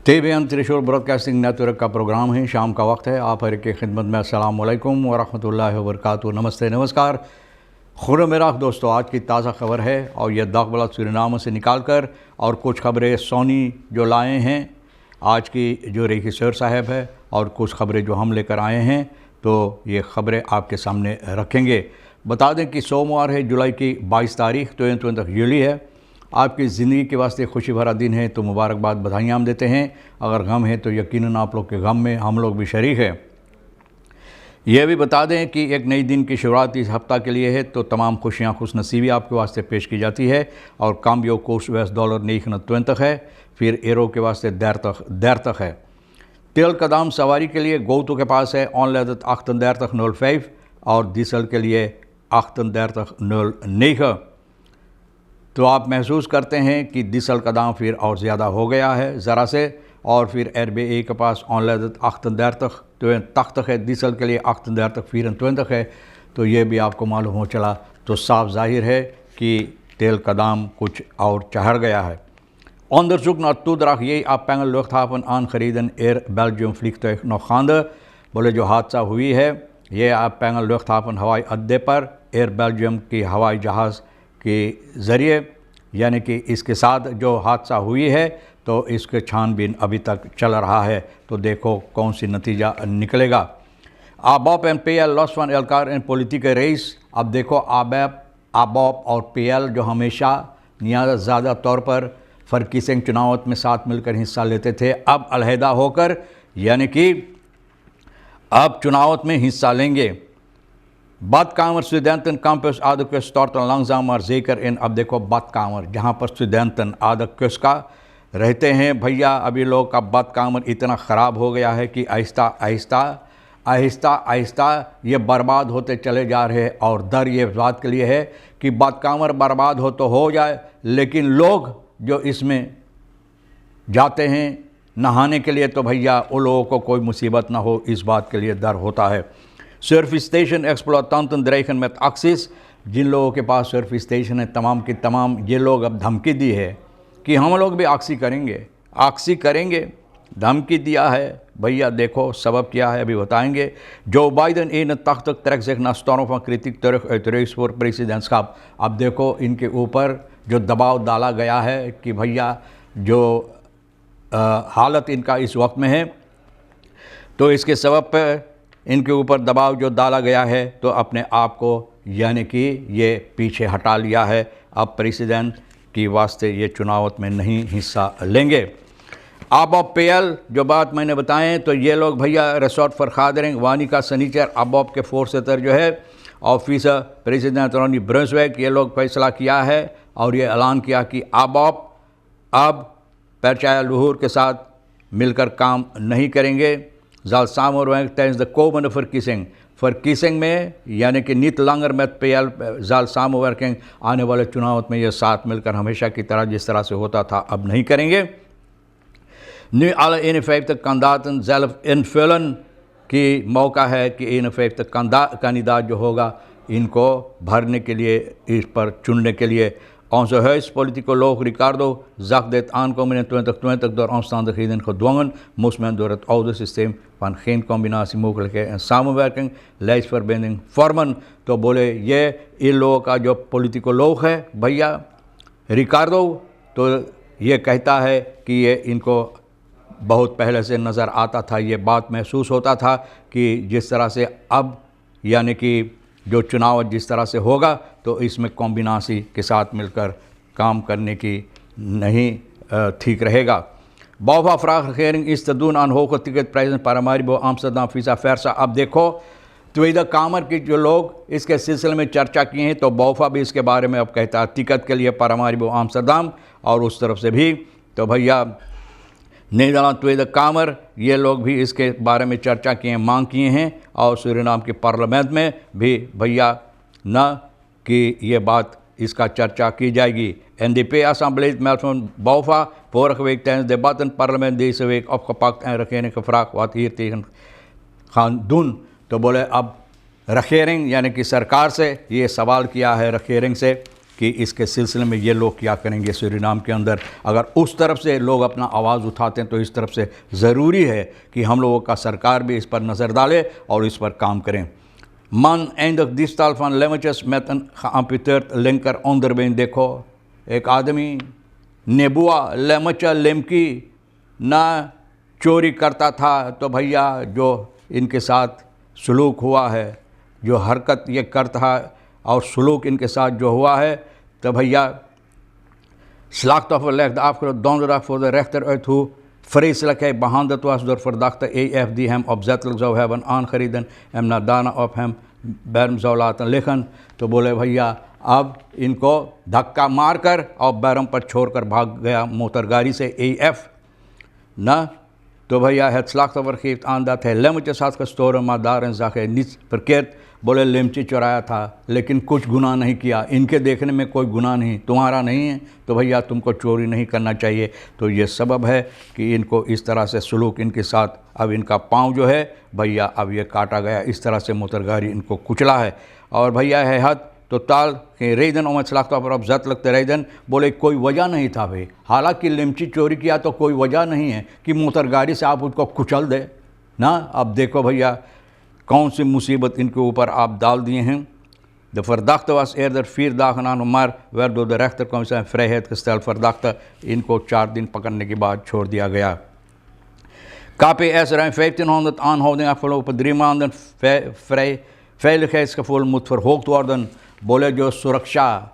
TVN त्रिशूल broadcasting network का programme है। शाम का वक्त है। आप हर की खिदमत में अस्सलाम वालेकुम व रहमतुल्लाहि व बरकातुहू। नमस्ते, नमस्कार, खुदा मेरा दोस्तों। आज की ताज़ा खबर है और यह दागबला सूरीनाम से निकाल कर और कुछ खबरें सोनी जो लाए हैं आज की जो रईसर साहब है और कुछ खबरें जो हम लेकर आए हैं, तो ये खबरें आपके सामने रखेंगे। बता दें कि सोमवार है, जुलाई की 22 तारीख, तो यूली है। आपकी ज़िंदगी के वास्ते खुशी भरा दिन है, तो मुबारकबाद, बधाइयाँ हम देते हैं। अगर गम है तो यकीनन आप लोग के गम में हम लोग भी शरीक हैं। यह भी बता दें कि एक नई दिन की शुरुआत इस हफ्ता के लिए है, तो तमाम खुशियाँ खुशनसीबी आपके वास्ते पेश की जाती है। और काम्बियो कोर्स US डॉलर 9 तक है, फिर एरो के वास्ते देर तक है। तेल का दाम सवारी के लिए गोतु के पास है ऑनलेदत 8 देर तक 05 और डीजल के लिए 8 देर तक 09। तो आप महसूस करते हैं कि डीजल का दाम फिर और ज़्यादा हो गया है ज़रा से। और फिर RBA के पास ऑनलेदत 8 देर तक है, डीजल के लिए 8 देर तक 24 है। तो ये भी आपको मालूम हो चला, तो साफ जाहिर है कि तेल का दाम कुछ और चढ़ गया है। Onderzoek naar toedracht J. Pengen luchthaven aan gereden Air Belgium vliegtuig nog gaande। बोले जो हादसा हुई है ये पेंगल लुफ्तहाफन हवाई अड्डे पर एयर बेल्जियम की हवाई जहाज़ के ज़रिए, यानी कि इसके साथ जो हादसा हुई है, तो इसके छानबीन अभी तक चल रहा है। तो देखो कौन सी नतीजा निकलेगा। ABOP and PL loss one एलकार इन पॉलिटिकल रेस। अब देखो ABOP और PL जो हमेशा ज़्यादा तौर पर फरकीसिंग चुनाव में साथ मिलकर हिस्सा लेते थे, अब अलहदा होकर यानी कि अब चुनाव में हिस्सा लेंगे। Badkamer studenten campus Adekus starten langzaam maar zeker in। अब देखो badkamer जहाँ पर studenten Adekus का रहते हैं भैया, अभी लोग का badkamer इतना ख़राब हो गया है कि आहिस्ता आहिस्ता ये बर्बाद होते चले जा रहे हैं। और डर ये बात के लिए है कि badkamer बर्बाद हो तो हो जाए, लेकिन लोग जो इसमें जाते हैं नहाने के लिए, तो भैया उन लोगों को कोई मुसीबत ना हो, इस बात के लिए डर होता है। सर्विस स्टेशन एक्सप्लोइटेंten dreigen met acties। जिन लोगों के पास सर्विस स्टेशन है तमाम की तमाम, ये लोग अब धमकी दी है कि हम लोग भी आक्सी करेंगे। धमकी दिया है भैया, देखो सबब क्या है अभी बताएंगे। Joe Biden 81 trekt zich na storm van kritiek terug uit reus voor presidentschap। अब देखो इनके ऊपर जो दबाव डाला गया है कि भैया जो हालत इनका इस वक्त में है, तो इसके सबब पर इनके ऊपर दबाव जो डाला गया है, तो अपने आप को यानी कि ये पीछे हटा लिया है। अब प्रेसिडेंट की वास्ते ये चुनाव में नहीं हिस्सा लेंगे। ABOP PL जो बात मैंने बताएं, तो ये लोग भैया रिसोर्ट फॉर खादरिंग वानी का सनीचर ABOP के फोर्सेतर जो है ऑफिसर प्रेसिडेंट रोनी ब्रंसवेग, ये लोग फैसला किया है और ये ऐलान किया कि ABOP अब परचाया लहूर के साथ मिलकर काम नहीं करेंगे। जाल सामोरवैंग टाइम्स द कोमन फरकीसिंग में यानी कि नीत लांगर में PL जाल सामोवर्किंग आने वाले चुनाव में ये साथ मिलकर हमेशा की तरह जिस तरह से होता था अब नहीं करेंगे। Nu alle 51 kandidaten zelf invullen की मौका है कि 51 kandidaat जो होगा इनको भरने के लिए, इस पर चुनने के लिए। Onze huispoliticoloog Ricardo zag dit aankomen in 2020 door omstandigheden gedwongen, moest men door het oude systeem van geen combinatiemogelijkheid en samenwerking lijstverbinding vormen। तो बोले ये इन लोगों का जो पॉलिटिकोलॉग है भैया रिकार्डो, तो ये कहता है कि ये इनको बहुत पहले से नज़र आता था, ये बात महसूस होता था कि जिस तरह से अब यानी कि जो चुनाव जिस तरह से होगा, तो इसमें कॉम्बिनासी के साथ मिलकर काम करने की नहीं ठीक रहेगा। Bouva vraagt regering iets te doen aan hoge ticketprijzen Paramaribo Amsterdam vice versa। अब देखो tweede कामर की जो लोग इसके सिलसिले में चर्चा किए हैं, तो बौफा भी इसके बारे में अब कहता है टिकट के लिए पारामारिबो आमस्टरदाम, और उस तरफ से भी तो भैया नीदरलैंड tweede कामर ये लोग भी इसके बारे में चर्चा किए, मांग किए हैं। और सूरीनाम के पार्लियामेंट में भी भैया न कि ये बात इसका चर्चा की जाएगी। NDP-assemblee meldt van Bouva vorige week tijdens debat in het parlement deze week opgepakt en regering gevraagd wat hier tegen gaan doen। तो बोले अब regering यानी कि सरकार से ये सवाल किया है regering से कि इसके सिलसिले में ये लोग क्या करेंगे सूरीनाम के अंदर। अगर उस तरफ से लोग अपना आवाज़ उठाते हैं तो इस तरफ से ज़रूरी है कि हम लोगों का सरकार भी इस पर नज़र डाले और इस पर काम करें। Man eindigt diefstal van lemmetjes met een geamputeerd linker onderbeen देखो, एक आदमी नेबुआ लेमचा लेमकी ना चोरी करता था तो भैया जो इनके साथ सलूक हुआ है, जो हरकत ये करता है और सलूक इनके साथ जो हुआ है, तो भैया slachtoffer legde afgelopen donderdag voor de rechter uit hoe vreselijk hij behandeld was door verdachte EF die hem opzettelijk zou hebben aangereden en daarna op hem Bairam zou laten liggen। तो बोले भैया अब इनको धक्का मारकर और बैरम पर छोड़कर भाग गया मोटर गाड़ी से EF ना। तो भैया het slachtoffer geeft aan dat hij lemmetjes had gestolen, maar daarin zag hij niets verkeerd। बोले लेमची चुराया था लेकिन कुछ गुनाह नहीं किया, इनके देखने में कोई गुनाह नहीं, तुम्हारा नहीं है तो भैया तुमको चोरी नहीं करना चाहिए। तो ये सबब है कि इनको इस तरह से सलूक इनके साथ, अब इनका पाँव जो है भैया अब ये काटा गया, इस तरह से मोटरगाड़ी इनको कुचला है। और भैया है हद तो ताल के रेदन उमर सलाख्ता पर अब जत लगते रेदन, बोले कोई वजह नहीं था भाई, हालांकि लेमची चोरी किया तो कोई वजह नहीं है कि मोटरगाड़ी से आप उसको कुचल दे ना। अब देखो भैया कौन सी मुसीबत इनके ऊपर आप डाल दिए हैं। De verdachte was eerder 4 dagen aan, maar werd door de rechtercommissie in vrijheid gesteld। verdachte इनको 4 दिन पकड़ने के बाद छोड़ दिया गया। KPS ruim 1500 aanhoudingen afgelopen 3 maanden। veiligheidsgevoel moet verhoogd worden। बोले जो सुरक्षा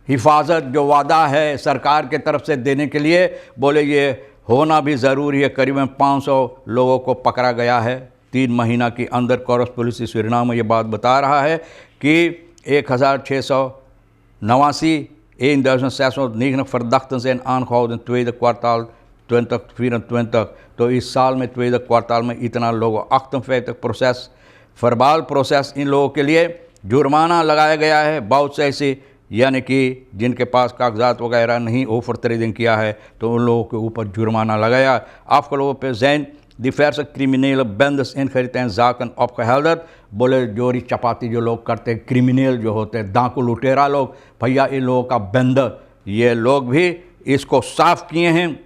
हिफाजत जो वादा है सरकार के तरफ से देने के लिए, बोले ये होना भी ज़रूरी है। करीबन 500 लोगों को पकड़ा गया है 3 महीना के अंदर। कोरस पुलिस सूरीनाम में ये बात बता रहा है कि 1689 1629 verdachten zijn aangehouden tweede kwartaal 2024। तो इस साल में tweede kwartaal में इतना लोगों 58% वर्बाल प्रोसेस इन लोगों के लिए जुर्माना लगाया गया है। बहुत से ऐसे यानी कि जिनके पास कागजात वगैरह नहीं ओवर ट्रेडिंग किया है तो उन लोगों के ऊपर जुर्माना लगाया। afgelopen पे Jain diverse criminele bendes ingericht en zaken opgehelderd। बोले चोरी चपाती जो लोग करते हैं, क्रिमिनल जो होते हैं, डाकू लुटेरा लोग, भैया इन लोगों का बंद ये लोग भी इसको साफ किए हैं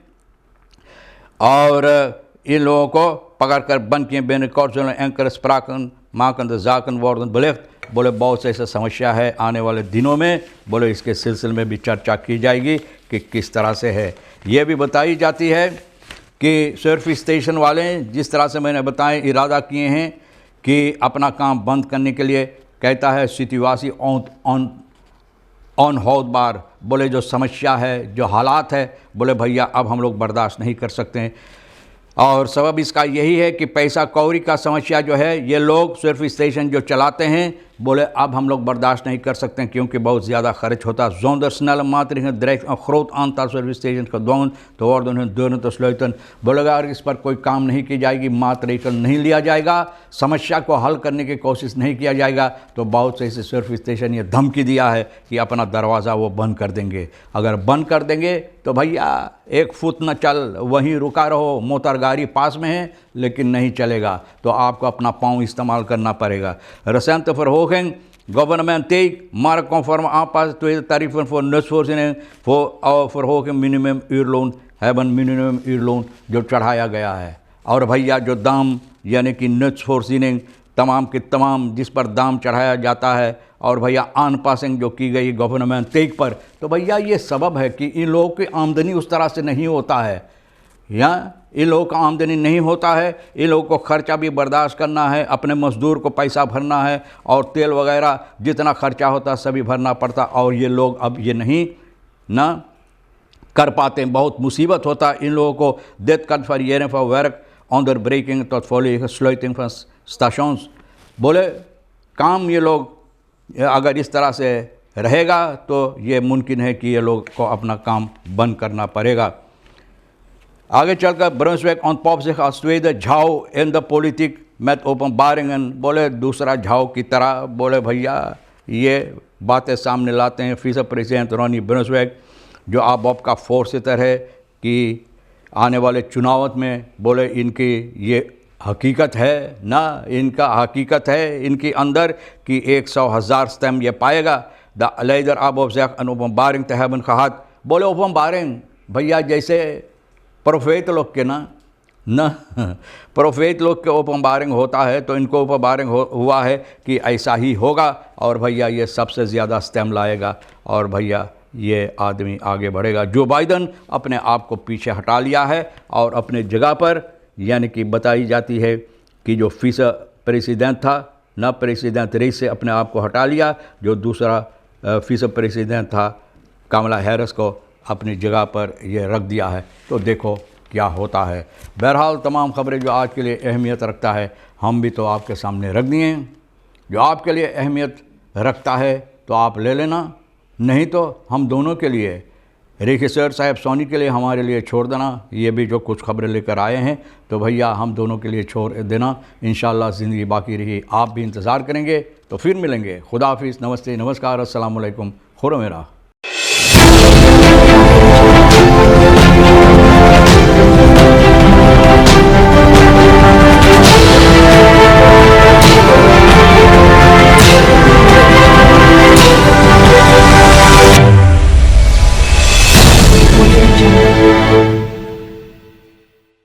और इन लोगों को पकड़ कर बंद किए। binnenkort zullen enkele spraakmakende zaken worden belicht। बोले बहुत से ऐसा समस्या है आने वाले दिनों में, बोले इसके सिलसिले में भी चर्चा की जाएगी कि किस तरह से है। ये भी बताई जाती है कि सर्विस स्टेशन वाले जिस तरह से मैंने बताएं इरादा किए हैं कि अपना काम बंद करने के लिए, कहता है सिटीवासी ऑन होद बार। बोले जो समस्या है जो हालात है, बोले भैया अब हम लोग बर्दाश्त नहीं कर सकते हैं। और सबब इसका यही है कि पैसा कौड़ी का समस्या जो है ये लोग सर्विस स्टेशन जो चलाते हैं, बोले अब हम लोग बर्दाश्त नहीं कर सकते हैं क्योंकि बहुत ज़्यादा खर्च होता है। Zonder snelle maatregelen dreigt een groot aantal service stations gedwongen te worden hun deuren te sluiten। बोले अगर इस पर कोई काम नहीं की जाएगी, मात्रेकल नहीं लिया जाएगा, समस्या को हल करने की कोशिश नहीं किया जाएगा, तो बहुत से ऐसे सर्विस स्टेशन ये धमकी दिया है कि अपना दरवाज़ा वो बंद कर देंगे। अगर बंद कर देंगे तो भैया 1 फुट न चल, वहीं रुका रहो, मोटर गाड़ी पास में है लेकिन नहीं चलेगा, तो आपको अपना पाँव इस्तेमाल करना पड़ेगा। recente verhoging governmenteel marktconforme aanpassing tweede tarieven voor nutsvoorziening voor verhoging minimumuurloon hebben minimumuurloon जो चढ़ाया गया है। और भैया जो दाम यानी कि nutsvoorziening तमाम के तमाम जिस पर दाम चढ़ाया जाता है और भैया आनपासिंग जो की गई गवर्नमेंट टेक पर, तो भैया ये सबब है कि इन लोगों की आमदनी उस तरह से नहीं होता है, या इन लोगों का आमदनी नहीं होता है। इन लोगों को खर्चा भी बर्दाश्त करना है, अपने मज़दूर को पैसा भरना है और तेल वगैरह जितना खर्चा होता है सभी भरना पड़ता, और ये लोग अब ये नहीं ना कर पाते, बहुत मुसीबत होता इन लोगों को। dit kan variëren van werkonderbreking tot volledige sluiting van stations। बोले काम ये लोग अगर इस तरह से रहेगा तो ये मुमकिन है कि ये लोग को अपना काम बंद करना पड़ेगा। आगे चलकर Brunswijk ontpopt zich als tweede झाव in de politiek met openbaringen। बोले दूसरा झाव की तरह, बोले भैया ये बातें सामने लाते हैं विce प्रेसिडेंट रोनी Brunswijk जो ABOP का फोर्सिटर है कि आने वाले चुनाव में, बोले इनकी ये हकीकत है ना, इनका हकीकत है इनके अंदर कि 100,000 स्टैम्प ये पाएगा। द अलैदर आबोब ज़ैक अनुपम बारिंग तहबन खहात बोले उपम बारिंग भैया जैसे प्रोफेट लोग के न प्रोफेट लोग के ऊपर बारिंग होता है तो इनको ऊपर बारिंग हुआ है कि ऐसा ही होगा और भैया ये सबसे ज़्यादा स्टेम लाएगा और भैया ये आदमी आगे बढ़ेगा। जो बाइडन अपने आप को पीछे हटा लिया है और अपने जगह पर यानी कि बताई जाती है कि जो फीस प्रेसिडेंट था न प्रेसिडेंट रेस से अपने आप को हटा लिया, जो दूसरा फीस प्रेसिडेंट था कमला हैरिस को अपनी जगह पर ये रख दिया है। तो देखो क्या होता है। बहरहाल तमाम ख़बरें जो आज के लिए अहमियत रखता है हम भी तो आपके सामने रख दिए हैं। जो आपके लिए अहमियत रखता है तो आप ले लेना, नहीं तो हम दोनों के लिए रेखिसर साहब सोनी के लिए हमारे लिए छोड़ देना। ये भी जो कुछ खबरें लेकर आए हैं तो भैया हम दोनों के लिए छोड़ देना। इंशाअल्लाह ज़िंदगी बाकी रही, आप भी इंतज़ार करेंगे तो फिर मिलेंगे। खुदा हाफिज़, नमस्ते, नमस्कार, अस्सलाम वालेकुम, खुदा मेरा।